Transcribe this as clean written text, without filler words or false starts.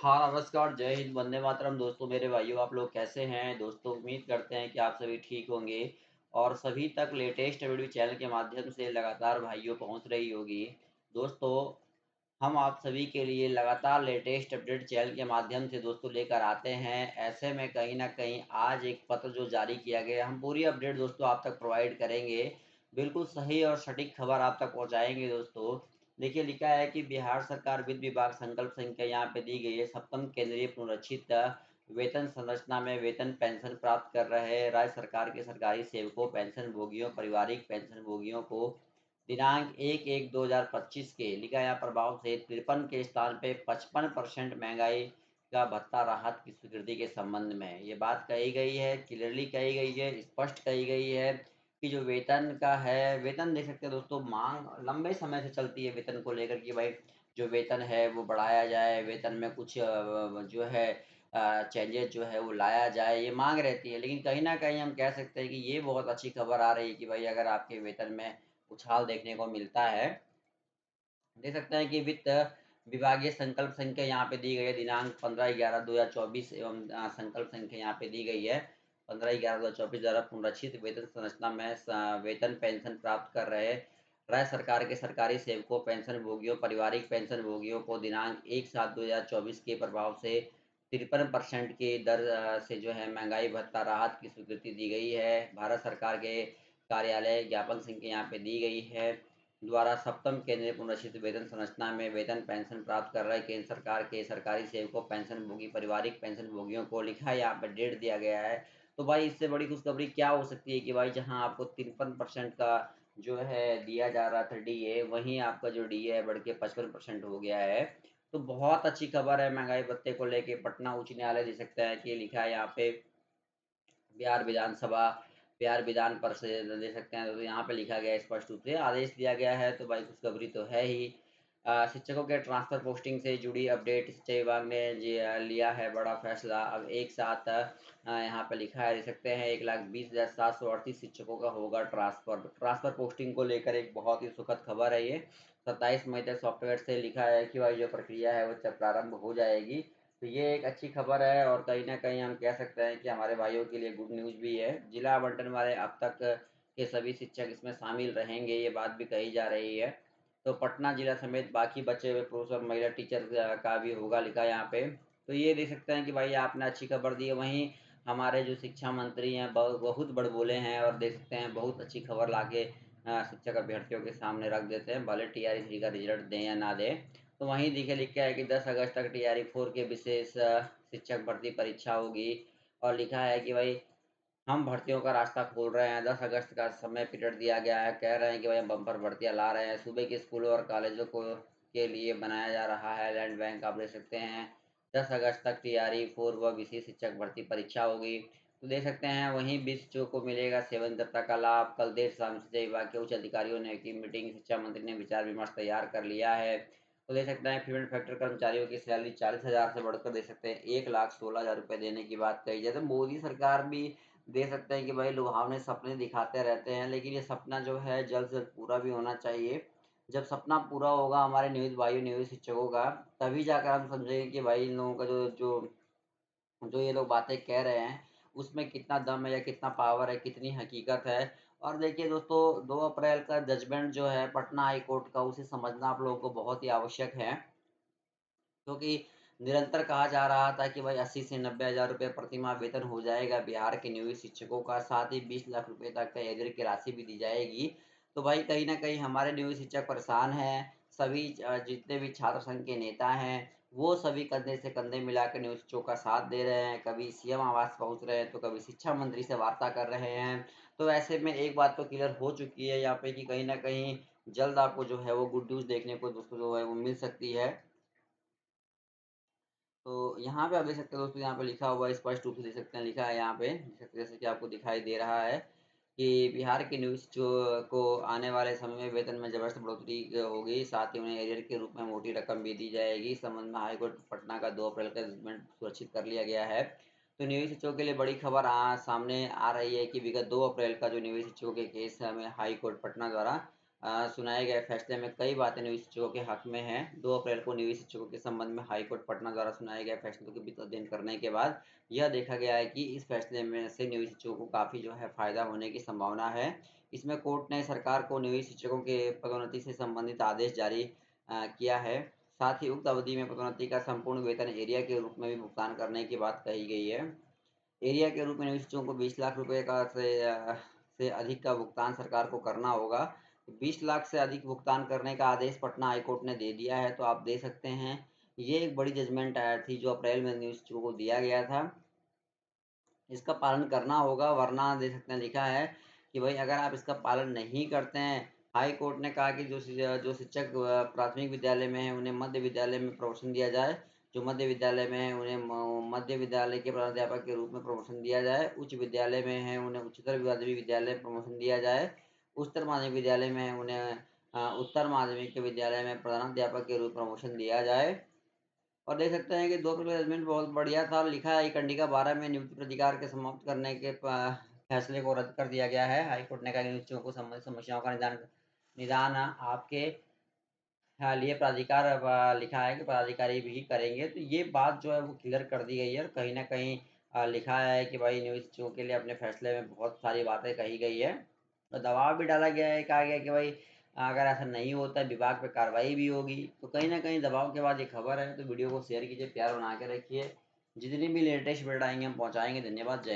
हाँ, नमस्कार, जय हिंद, वंदे मातरम दोस्तों मेरे भाइयों आप लोग कैसे हैं? दोस्तों उम्मीद करते हैं कि आप सभी ठीक होंगे और सभी तक लेटेस्ट वीडियो चैनल के माध्यम से लगातार भाइयों पहुँच रही होगी। दोस्तों, हम आप सभी के लिए लगातार लेटेस्ट अपडेट चैनल के माध्यम से दोस्तों लेकर आते हैं। ऐसे में कहीं न कहीं आज एक पत्र जो जारी किया गया है, हम पूरी अपडेट दोस्तों आप तक प्रोवाइड करेंगे। बिल्कुल सही और सटीक खबर आप तक पहुँचाएँगे दोस्तों। देखिए लिखा है कि बिहार सरकार वित्त विभाग संकल्प संख्या यहाँ पे दी गई है, सप्तम केंद्रीय पुनरीक्षित वेतन संरचना में वेतन पेंशन प्राप्त कर रहे राज्य सरकार के सरकारी सेवकों, पेंशन भोगियों, पारिवारिक पेंशन भोगियों को दिनांक 1/1/2025 के लिखा यहाँ प्रभाव से 53 के स्थान पे 55% महंगाई का भत्ता राहत की स्वीकृति के संबंध में ये बात कही गई है, क्लियरली कही गई है, स्पष्ट कही गई है कि जो वेतन का है, वेतन देख सकते हैं दोस्तों माँग लंबे समय से चलती है वेतन को लेकर कि भाई जो वेतन है वो बढ़ाया जाए, वेतन में कुछ जो है चेंजेज़ जो है वो लाया जाए, ये माँग रहती है। लेकिन कहीं न कहीं हम कह सकते हैं कि ये बहुत अच्छी खबर आ रही है कि भाई अगर आपके वेतन में उछाल देखने को मिलता है। देख सकते हैं कि वित्त विभागीय संकल्प संख्या यहाँ पे दी गई है दिनांक 15/11/2024 एवं संकल्प संख्या यहाँ पे दी गई है 15/11/2024 द्वारा पुनरीक्षित वेतन संरचना में वेतन पेंशन प्राप्त कर रहे राज्य सरकार के सरकारी सेवकों, पेंशन भोगियों, पारिवारिक पेंशन भोगियों को दिनांक 1/7/2024 के प्रभाव से 53% की दर से जो है महंगाई भत्ता राहत की स्वीकृति दी गई है। भारत सरकार के कार्यालय ज्ञापन संख्या यहाँ पे दी गई है। द्वारा सप्तम केंद्रीय पुनरीक्षित वेतन संरचना में वेतन पेंशन प्राप्त कर रहे केंद्र सरकार के सरकारी सेवकों, पेंशन भोगी, पारिवारिक पेंशन भोगियों को लिखा है यहाँ पे डेट दिया गया है। तो भाई इससे बड़ी खुशखबरी क्या हो सकती है कि भाई जहाँ आपको 53% का जो है दिया जा रहा था डीए, वहीं आपका जो डीए है बढ़ के 55% हो गया है। तो बहुत अच्छी खबर है महँगाई भत्ते को लेके पटना उच्च न्यायालय दे सकता है कि लिखा है यहाँ पे बिहार विधानसभा, बिहार विधान परिषद दे सकते हैं, तो यहाँ पे लिखा गया है स्पष्ट रूप से, आदेश दिया गया है, तो भाई खुशखबरी तो है ही। शिक्षकों के ट्रांसफ़र पोस्टिंग से जुड़ी अपडेट शिक्षा विभाग ने लिया है बड़ा फैसला। अब एक साथ यहाँ पे लिखा है देख सकते हैं 1,20,738 शिक्षकों का होगा ट्रांसफ़र। ट्रांसफ़र पोस्टिंग को लेकर एक बहुत ही सुखद खबर है ये। 27 मई तक सॉफ्टवेयर से लिखा है कि भाई जो प्रक्रिया है वो प्रारंभ हो जाएगी। तो ये एक अच्छी खबर है और कहीं न कहीं हम कह सकते हैं कि हमारे भाइयों के लिए गुड न्यूज़ भी है। जिला आवंटन वाले अब तक के सभी शिक्षक इसमें शामिल रहेंगे, ये बात भी कही जा रही है। तो पटना जिला समेत बाकी बचे हुए पुरुष और महिला टीचर का भी होगा लिखा यहाँ पे। तो ये देख सकते हैं कि भाई आपने अच्छी खबर दी है। वहीं हमारे जो शिक्षा मंत्री हैं बहुत बड़बोले हैं और देख सकते हैं बहुत अच्छी खबर लाके शिक्षक अभ्यर्थियों के सामने रख देते हैं, भले टीआरई 3 का रिज़ल्ट दें या ना दें। तो वहीं देखिए लिखा है कि 10 अगस्त तक टीआरई 4 के विशेष शिक्षक भर्ती परीक्षा होगी और लिखा है कि भाई हम भर्तियों का रास्ता खोल रहे हैं। 10 अगस्त का समय पीरियड दिया गया है। कह रहे हैं कि भाई हम बम्पर भर्तियाँ ला रहे हैं। सूबे के स्कूलों और कॉलेजों को के लिए बनाया जा रहा है लैंड बैंक आप देख सकते हैं। 10 अगस्त तक टीआरई 4 व विशेष शिक्षक भर्ती परीक्षा होगी। तो देख सकते हैं वहीं 20 जो को मिलेगा सेवन दत्ता का लाभ। कल देर शाम सिंचाई विभाग के उच्च अधिकारियों ने की मीटिंग, शिक्षा मंत्री ने विचार विमर्श तैयार कर लिया है। तो देख सकते हैं फीमेल फैक्टर कर्मचारियों की सैलरी 40,000 से बढ़कर देख सकते हैं 1,16,000 रुपए देने की बात कही जाए। तो मोदी सरकार भी दे सकते हैं कि भाई लुभावने सपने दिखाते रहते हैं, लेकिन ये सपना जो है जल्द से जल्द पूरा भी होना चाहिए। जब सपना पूरा होगा हमारे नियोजित भाइयों, नियोजित शिक्षकों का, तभी जाकर हम समझेंगे कि भाई इन लोगों का जो जो जो ये लोग बातें कह रहे हैं, उसमें कितना दम है या कितना पावर है, कितनी हकीकत है। और देखिए दोस्तों 2 अप्रैल का जजमेंट जो है पटना हाई कोर्ट का, उसे समझना आप लोगों को बहुत ही आवश्यक है। क्योंकि निरंतर कहा जा रहा था कि भाई 80 से 90 हज़ार रुपए प्रतिमाह वेतन हो जाएगा बिहार के नियोजित शिक्षकों का, साथ ही 20 लाख रुपए तक का एग्री की राशि भी दी जाएगी। तो भाई कहीं न कहीं हमारे नियोजित शिक्षक परेशान हैं, सभी जितने भी छात्र संघ के नेता हैं, वो सभी कंधे से कंधे मिलाकर नियोजित शिक्षकों का साथ दे रहे हैं, कभी सीएम आवास पहुँच रहे हैं, तो कभी शिक्षा मंत्री से वार्ता कर रहे हैं। तो ऐसे में एक बात तो क्लियर हो चुकी है यहाँ पे कि कहीं न कहीं जल्द आपको जो है वो गुड न्यूज़ देखने को दोस्तों जो है वो मिल सकती है। तो यहाँ पे आप देख सकते हो दोस्तों, यहाँ पे लिखा हुआ है स्पष्ट रूप से देख सकते हैं, लिखा है यहाँ पे जैसे कि आपको दिखाई दे रहा है कि बिहार के न्यूज़ जो को आने वाले समय में वेतन में ज़बरदस्त बढ़ोतरी होगी, साथ ही उन्हें एरियर के रूप में मोटी रकम भी दी जाएगी। इस संबंध में हाईकोर्ट पटना का 2 अप्रैल का जजमेंट सुरक्षित कर लिया गया है। तो नियोजित शिक्षकों के लिए बड़ी खबर सामने आ रही है कि विगत 2 अप्रैल का जो नियोजित शिक्षकों के केस में हाई कोर्ट पटना द्वारा सुनाए गए फैसले में कई बातें नियोजित शिक्षकों के हक में हैं। 2 अप्रैल को नियोजित शिक्षकों के संबंध में हाई कोर्ट पटना द्वारा सुनाए गए फैसलों के विस्तृत अध्ययन करने के बाद यह देखा गया है कि इस फैसले में से नियोजित शिक्षकों को काफ़ी जो है फ़ायदा होने की संभावना है। इसमें कोर्ट ने सरकार को नियोजित शिक्षकों के पदोन्नति से संबंधित आदेश जारी किया है। साथ ही उक्त अवधि में पदोन्नति का संपूर्ण वेतन एरिया के रूप में भी भुगतान करने की बात कही गई है। एरिया के रूप में नियोजित शिक्षकों को 20 लाख रुपए का से अधिक का भुगतान सरकार को करना होगा। 20 लाख से अधिक भुगतान करने का आदेश पटना हाई कोर्ट ने दे दिया है, तो आप देख सकते हैं ये एक बड़ी जजमेंट थी जो अप्रैल में नियोजित शिक्षकों को दिया गया था। इसका पालन करना होगा, वरना देख सकते हैं लिखा है कि भाई अगर आप इसका पालन नहीं करते हैं, हाई कोर्ट ने कहा कि जो शिक्षक प्राथमिक विद्यालय में है उन्हें मध्य विद्यालय में प्रमोशन दिया जाए, जो मध्य विद्यालय में है उन्हें मध्य विद्यालय के प्रधानाध्यापक के रूप में प्रमोशन दिया जाए, उच्च विद्यालय में है उन्हें उच्चतर माध्यमिक विद्यालय में प्रमोशन दिया जाए, उच्चतर माध्यमिक विद्यालय में है उन्हें उत्तर माध्यमिक विद्यालय में प्रधानाध्यापक के रूप में प्रमोशन दिया जाए। और देख सकते हैं कि 2 अप्रैल का जजमेंट बहुत बढ़िया था और लिखा है कंडिका 12 में नियुक्ति प्राधिकार के समाप्त करने के फैसले को रद्द कर दिया गया है। हाईकोर्ट ने कहा कि नियुक्तियों को संबंधित समस्याओं का निदान निदान आपके लिए प्राधिकार लिखा है कि प्राधिकारी भी करेंगे। तो ये बात जो है वो क्लियर कर दी गई है और कहीं न कहीं लिखा है कि भाई नियुक्तियों के लिए अपने फैसले में बहुत सारी बातें कही गई है। तो दबाव भी डाला गया है, कहा गया कि भाई अगर ऐसा नहीं होता है विभाग पे कार्रवाई भी होगी। तो कहीं न कहीं दबाव के बाद ये खबर है, तो वीडियो को शेयर कीजिए, प्यार बना के रखिए। जितनी भी लेटेस्ट अपडेट आएँगे हम पहुँचाएँगे। धन्यवाद, जय